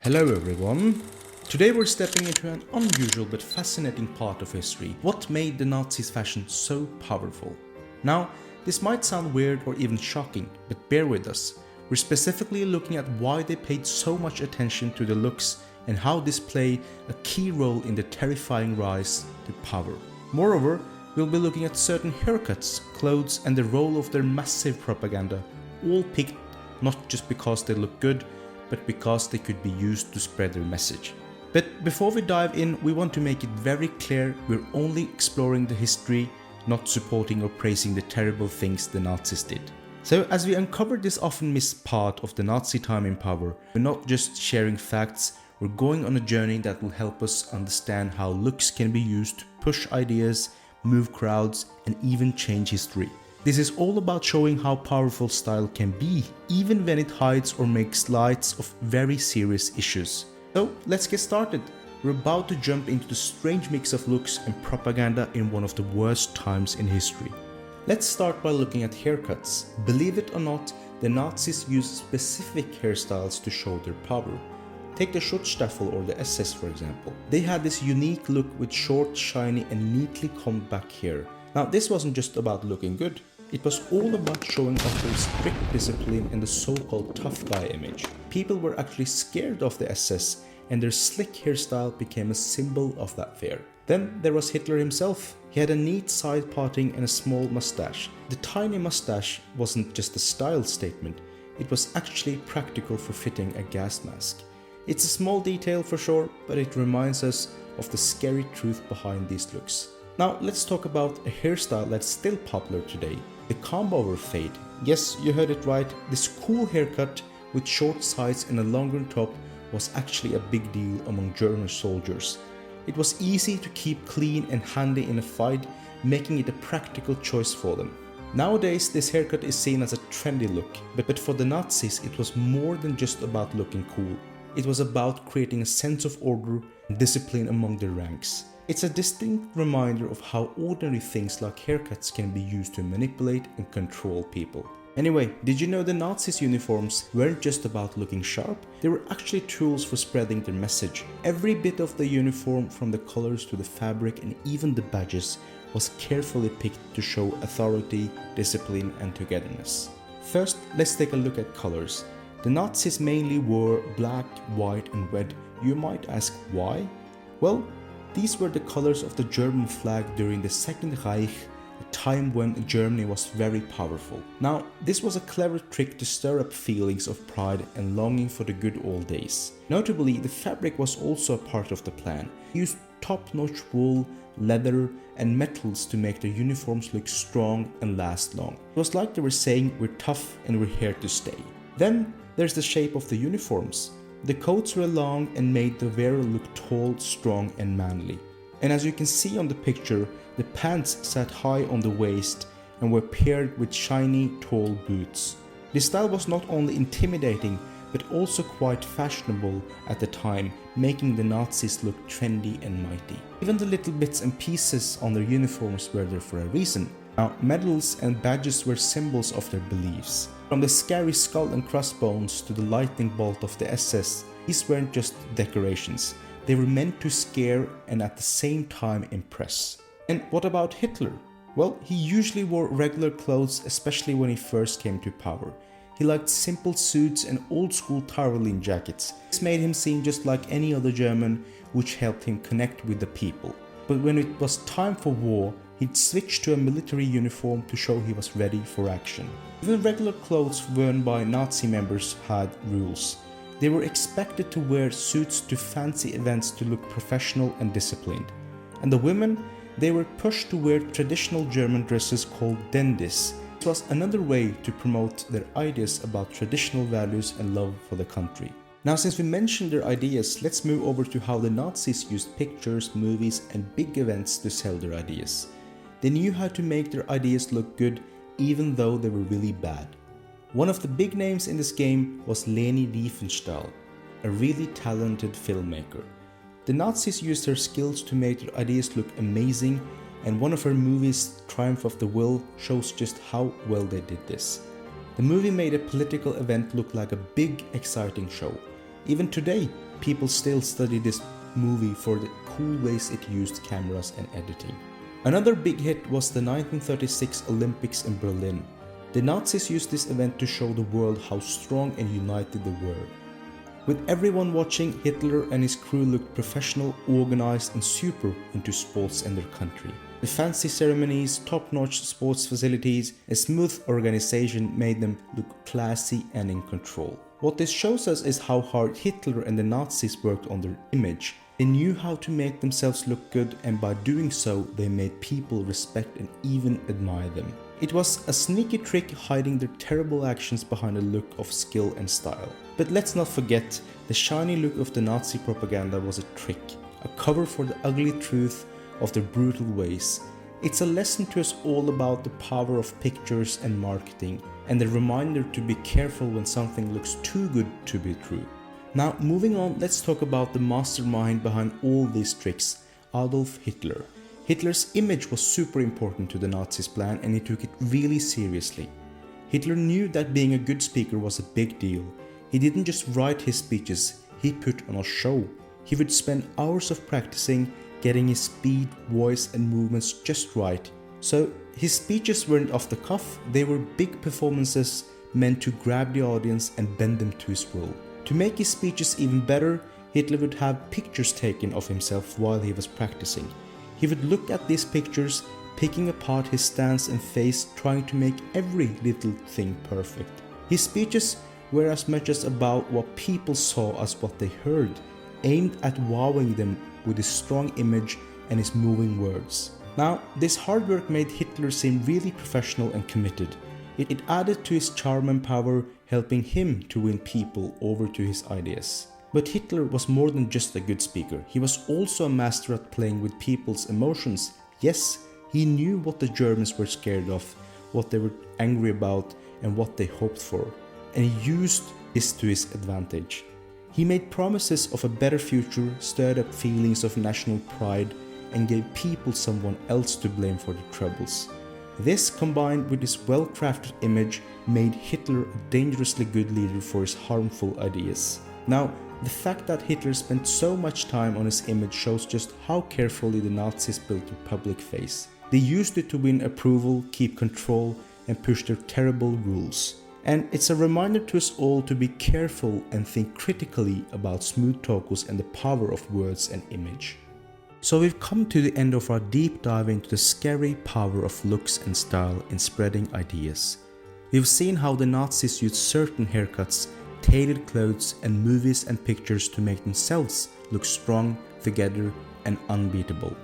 Hello everyone! Today we're stepping into an unusual but fascinating part of history. What made the Nazis' fashion so powerful? Now, this might sound weird or even shocking, but bear with us. We're specifically looking at why they paid so much attention to the looks and how this played a key role in the terrifying rise to power. Moreover, we'll be looking at certain haircuts, clothes and the role of their massive propaganda, all picked not just because they look good, but because they could be used to spread their message. But before we dive in, we want to make it very clear we're only exploring the history, not supporting or praising the terrible things the Nazis did. So as we uncover this often missed part of the Nazi time in power, we're not just sharing facts, we're going on a journey that will help us understand how looks can be used to push ideas, move crowds, and even change history. This is all about showing how powerful style can be, even when it hides or makes light of very serious issues. So let's get started. We're about to jump into the strange mix of looks and propaganda in one of the worst times in history. Let's start by looking at haircuts. Believe it or not, the Nazis used specific hairstyles to show their power. Take the Schutzstaffel or the SS for example. They had this unique look with short, shiny and neatly combed back hair. Now this wasn't just about looking good. It was all about showing off their strict discipline and the so-called tough guy image. People were actually scared of the SS, and their slick hairstyle became a symbol of that fear. Then there was Hitler himself. He had a neat side parting and a small mustache. The tiny mustache wasn't just a style statement, it was actually practical for fitting a gas mask. It's a small detail for sure, but it reminds us of the scary truth behind these looks. Now let's talk about a hairstyle that's still popular today. The comb-over fade. Yes, you heard it right. This cool haircut with short sides and a longer top was actually a big deal among German soldiers. It was easy to keep clean and handy in a fight, making it a practical choice for them. Nowadays, this haircut is seen as a trendy look, but for the Nazis it was more than just about looking cool. It was about creating a sense of order and discipline among the ranks. It's a distinct reminder of how ordinary things like haircuts can be used to manipulate and control people. Anyway, did you know the Nazis' uniforms weren't just about looking sharp? They were actually tools for spreading their message. Every bit of the uniform, from the colors to the fabric and even the badges, was carefully picked to show authority, discipline and togetherness. First, let's take a look at colors. The Nazis mainly wore black, white and red. You might ask why? Well, these were the colors of the German flag during the Second Reich, a time when Germany was very powerful. Now, this was a clever trick to stir up feelings of pride and longing for the good old days. Notably, the fabric was also a part of the plan. They used top-notch wool, leather and metals to make their uniforms look strong and last long. It was like they were saying, we're tough and we're here to stay. Then there's the shape of the uniforms. The coats were long and made the wearer look tall, strong and manly. And as you can see on the picture, the pants sat high on the waist and were paired with shiny, tall boots. This style was not only intimidating but also quite fashionable at the time, making the Nazis look trendy and mighty. Even the little bits and pieces on their uniforms were there for a reason. Now, medals and badges were symbols of their beliefs. From the scary skull and crossbones to the lightning bolt of the SS, these weren't just decorations. They were meant to scare and at the same time impress. And what about Hitler? Well, he usually wore regular clothes, especially when he first came to power. He liked simple suits and old-school Tyrolean jackets. This made him seem just like any other German, which helped him connect with the people. But when it was time for war, he'd switch to a military uniform to show he was ready for action. Even regular clothes worn by Nazi members had rules. They were expected to wear suits to fancy events to look professional and disciplined. And the women, they were pushed to wear traditional German dresses called Dendis. It was another way to promote their ideas about traditional values and love for the country. Now, since we mentioned their ideas, let's move over to how the Nazis used pictures, movies and big events to sell their ideas. They knew how to make their ideas look good even though they were really bad. One of the big names in this game was Leni Riefenstahl, a really talented filmmaker. The Nazis used her skills to make their ideas look amazing, and one of her movies, Triumph of the Will, shows just how well they did this. The movie made a political event look like a big, exciting show. Even today, people still study this movie for the cool ways it used cameras and editing. Another big hit was the 1936 Olympics in Berlin. The Nazis used this event to show the world how strong and united they were. With everyone watching, Hitler and his crew looked professional, organized and super into sports and their country. The fancy ceremonies, top-notch sports facilities, and smooth organization made them look classy and in control. What this shows us is how hard Hitler and the Nazis worked on their image. They knew how to make themselves look good, and by doing so, they made people respect and even admire them. It was a sneaky trick hiding their terrible actions behind a look of skill and style. But let's not forget, the shiny look of the Nazi propaganda was a trick, a cover for the ugly truth of their brutal ways. It's a lesson to us all about the power of pictures and marketing, and a reminder to be careful when something looks too good to be true. Now, moving on, let's talk about the mastermind behind all these tricks, Adolf Hitler. Hitler's image was super important to the Nazis' plan, and he took it really seriously. Hitler knew that being a good speaker was a big deal. He didn't just write his speeches, he put on a show. He would spend hours of practicing, getting his speed, voice and movements just right. So his speeches weren't off the cuff, they were big performances meant to grab the audience and bend them to his will. To make his speeches even better, Hitler would have pictures taken of himself while he was practicing. He would look at these pictures, picking apart his stance and face, trying to make every little thing perfect. His speeches were as much as about what people saw as what they heard, aimed at wowing them with his strong image and his moving words. Now, this hard work made Hitler seem really professional and committed. It added to his charm and power, helping him to win people over to his ideas. But Hitler was more than just a good speaker. He was also a master at playing with people's emotions. Yes, he knew what the Germans were scared of, what they were angry about, and what they hoped for. And he used this to his advantage. He made promises of a better future, stirred up feelings of national pride, and gave people someone else to blame for the troubles. This, combined with his well-crafted image, made Hitler a dangerously good leader for his harmful ideas. Now, the fact that Hitler spent so much time on his image shows just how carefully the Nazis built their public face. They used it to win approval, keep control, and push their terrible rules. And it's a reminder to us all to be careful and think critically about smooth talkers and the power of words and image. So we've come to the end of our deep dive into the scary power of looks and style in spreading ideas. We've seen how the Nazis used certain haircuts, tailored clothes and movies and pictures to make themselves look strong, together and unbeatable.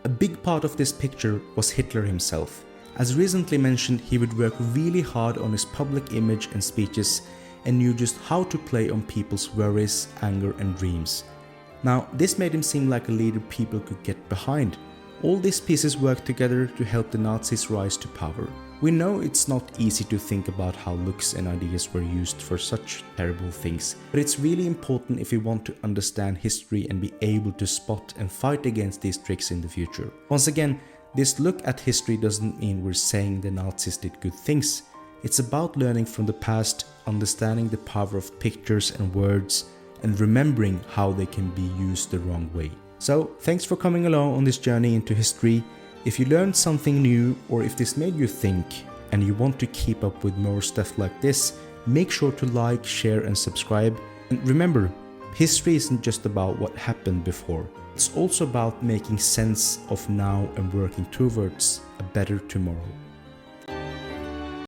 A big part of this picture was Hitler himself. As recently mentioned, he would work really hard on his public image and speeches and knew just how to play on people's worries, anger and dreams. Now, this made him seem like a leader people could get behind. All these pieces worked together to help the Nazis rise to power. We know it's not easy to think about how looks and ideas were used for such terrible things, but it's really important if we want to understand history and be able to spot and fight against these tricks in the future. Once again, this look at history doesn't mean we're saying the Nazis did good things. It's about learning from the past, understanding the power of pictures and words, and remembering how they can be used the wrong way. So, thanks for coming along on this journey into history. If you learned something new, or if this made you think, and you want to keep up with more stuff like this, make sure to like, share and subscribe. And remember, history isn't just about what happened before. It's also about making sense of now and working towards a better tomorrow.